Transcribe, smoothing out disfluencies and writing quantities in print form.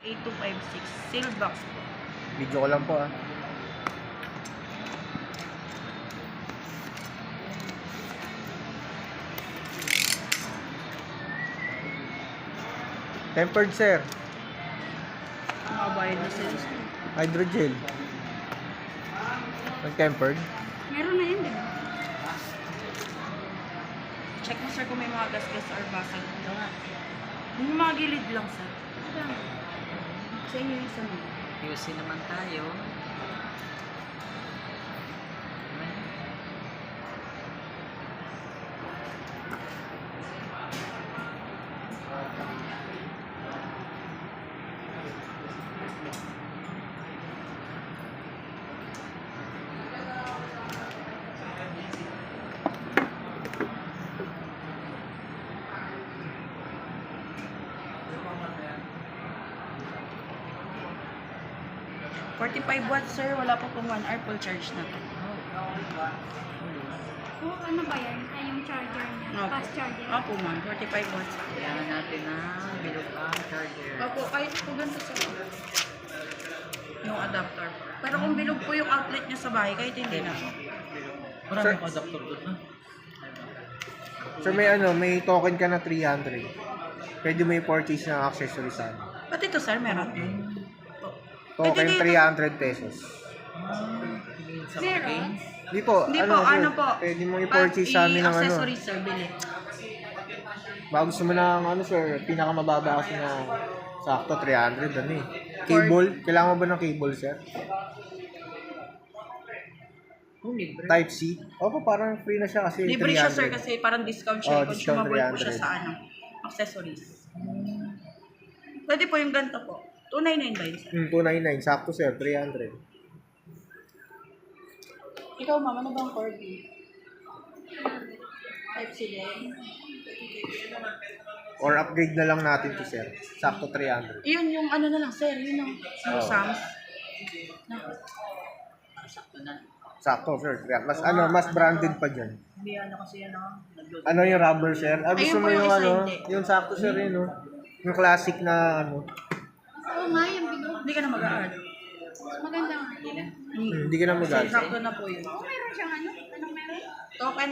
8256 seal box po. Video ko lang po ah. Tempered sir. Makabayad na sila. Hydrogel. Nag-tempered. Meron na yun, di ba? Check mo sir kung may mga gas-gas or basag. Yung mga gilid lang sir. Sa inyo yung sa mga. QC naman tayo. Oh, 45 watts sir, wala po pong 1 hour full charge na to. Oh, ano ba yan? Ay, yung charger niya. Opo. Fast charger. Opo ma'am, 45 watts. Kailangan natin na bilog ang charger. Opo, kahit po ganito sir. Yung adapter. Pero kung bilog po yung outlet niya sa bahay, kahit hindi na. Marami Sir- akong adapter doon ha. Sir, may token ka na 300. Pwede mo i-purchase ng accessories sa amin. Pati ito sir, meron. Token Pwede dito. 300 pesos. Sa Meron? game. Hindi po, Hindi po, sir, ano po. pwede mo i-purchase sa amin ng ano. accessories sir, bili. Baka gusto mo ng ano sir, pinakamababa kasi na sakto 300 ano eh. Cable, kailangan mo ba ng cable sir? Oh, libre. Type C? Opo, parang free na siya kasi Libre siya sir 300. kasi parang discount Oh, siya. discount Consumable po siya 300. sa ano, accessories. Pwede po yung ganito po. 299 ba yun sir? 299, sakto sir, 300. Ikaw ma'am, ano bang Corby? Type C din. Or upgrade na lang natin to sir. Sakto 300. Yun yung ano na lang sir, yun yung Oh. Sam's. Sakto na. Sakto sir, mas ano, mas branded pa dyan. Hindi ano kasi yan nag-load. Ano yung rubber sir? Ah, gusto Ayun mo po yung yung isa, ano? hindi. Yung sakto sir yun, no? Yung classic na ano. Oo nga, yung bilog. Hindi ka na mag-add. Maganda nga. Hindi ka na mag-add. Sakto na po yun. Oh, meron siyang ano? Anong meron? Token